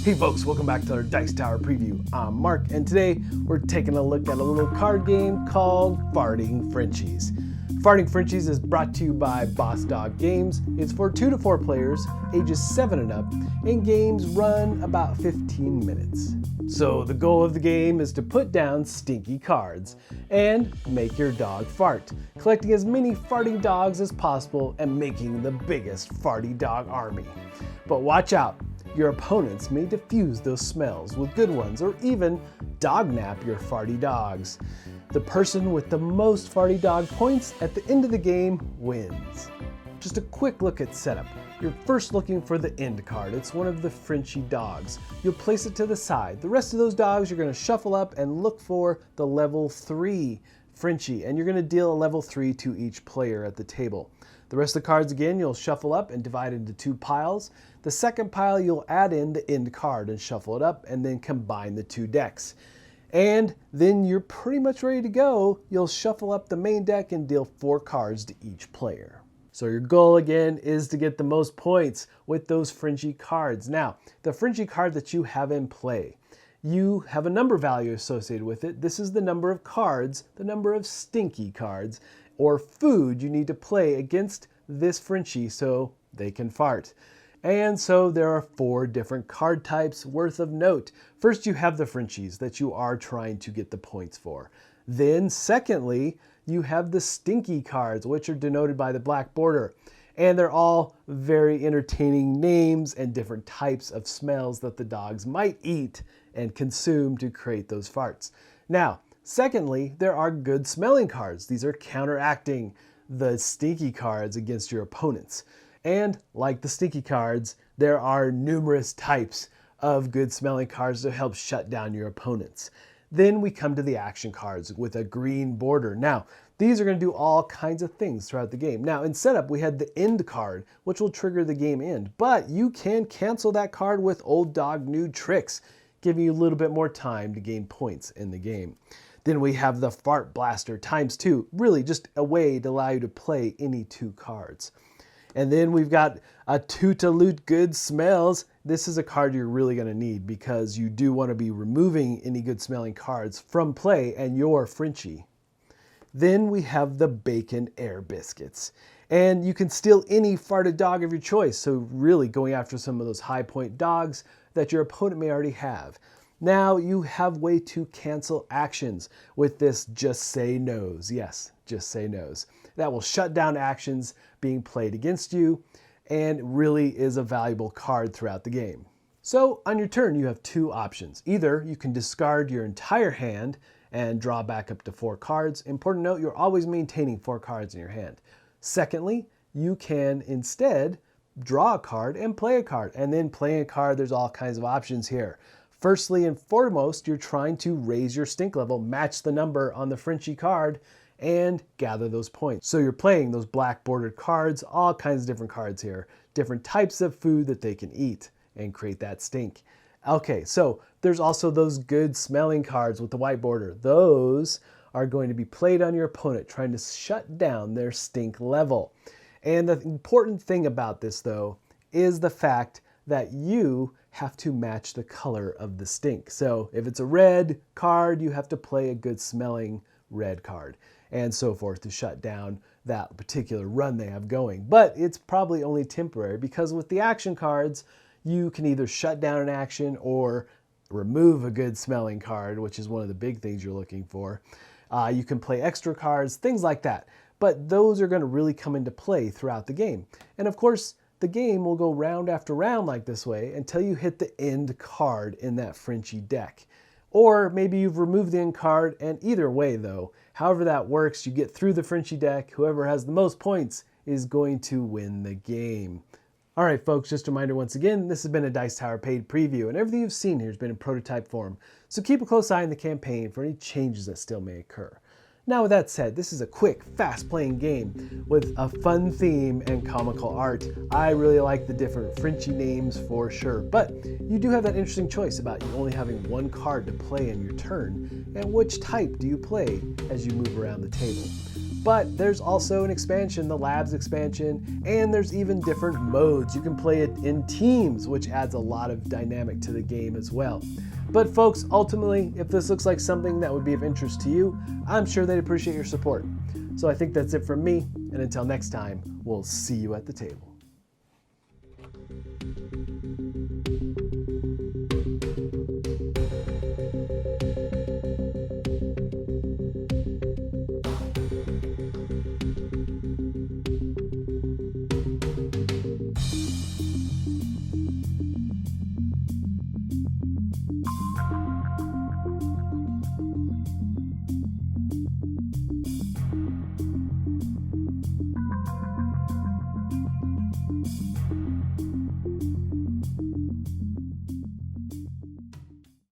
Hey folks, welcome back to our Dice Tower preview. I'm Mark, and today we're taking a look at a little card game called Farting Frenchies. Farting Frenchies is brought to you by Boss Dog Games. It's for 2 to 4 players, ages 7 and up, and games run about 15 minutes. So the goal of the game is to put down stinky cards and make your dog fart, collecting as many farting dogs as possible and making the biggest farty dog army. But watch out. Your opponents may diffuse those smells with good ones or even dog nap your farty dogs. The person with the most farty dog points at the end of the game wins. Just a quick look at setup. You're first looking for the end card. It's one of the Frenchie dogs. You'll place it to the side. The rest of those dogs you're going to shuffle up and look for the level 3 Frenchie, and you're going to deal a level 3 to each player at the table. The rest of the cards, again, you'll shuffle up and divide into 2 piles. The second pile, you'll add in the end card and shuffle it up and then combine the 2 decks. And then you're pretty much ready to go. You'll shuffle up the main deck and deal 4 cards to each player. So your goal, again, is to get the most points with those Frenchie cards. Now, the Frenchie card that you have in play, you have a number value associated with it. This is the number of cards, the number of stinky cards, or food you need to play against this Frenchie so they can fart. And so there are 4 different card types worth of note. First, you have the Frenchies that you are trying to get the points for. Then, secondly, you have the stinky cards, which are denoted by the black border. And they're all very entertaining names and different types of smells that the dogs might eat and consume to create those farts. Now, secondly, there are good smelling cards. These are counteracting the stinky cards against your opponents. And like the stinky cards, there are numerous types of good smelling cards to help shut down your opponents. Then we come to the action cards with a green border. Now, these are going to do all kinds of things throughout the game. Now, in setup, we had the end card, which will trigger the game end. But you can cancel that card with Old Dog New Tricks, giving you a little bit more time to gain points in the game. Then we have the Fart Blaster ×2, really just a way to allow you to play any 2 cards. And then we've got a Toot-a-Loot Good Smells. This is a card you're really going to need because you do want to be removing any good smelling cards from play and your Frenchie. Then we have the Bacon Air Biscuits. And you can steal any farted dog of your choice, so really going after some of those high point dogs that your opponent may already have. Now you have way to cancel actions with this Just Say No's. Yes, Just Say No's. That will shut down actions being played against you and really is a valuable card throughout the game. So on your turn, you have 2 options. Either you can discard your entire hand and draw back up to 4 cards. Important note, you're always maintaining 4 cards in your hand. Secondly, you can instead draw a card and play a card. And then playing a card, there's all kinds of options here. Firstly and foremost, you're trying to raise your stink level, match the number on the Frenchie card, and gather those points. So you're playing those black bordered cards, all kinds of different cards here, different types of food that they can eat and create that stink. Okay, so there's also those good smelling cards with the white border. Those are going to be played on your opponent, trying to shut down their stink level. And the important thing about this, though, is the fact that you have to match the color of the stink. So if it's a red card, you have to play a good smelling red card and so forth to shut down that particular run they have going. But it's probably only temporary because with the action cards, you can either shut down an action or remove a good smelling card, which is one of the big things you're looking for. You can play extra cards, things like that. But those are going to really come into play throughout the game. And of course, the game will go round after round like this way until you hit the end card in that Frenchie deck. Or maybe you've removed the end card, and either way though, however that works, you get through the Frenchie deck, whoever has the most points is going to win the game. All right, folks, just a reminder once again, this has been a Dice Tower paid preview, and everything you've seen here has been in prototype form, so keep a close eye on the campaign for any changes that still may occur. Now with that said, this is a quick, fast-playing game with a fun theme and comical art. I really like the different Frenchie names for sure, but you do have that interesting choice about you only having 1 card to play in your turn, and which type do you play as you move around the table. But there's also an expansion, the Labs expansion, and there's even different modes. You can play it in teams, which adds a lot of dynamic to the game as well. But folks, ultimately, if this looks like something that would be of interest to you, I'm sure they'd appreciate your support. So I think that's it from me, and until next time, we'll see you at the table.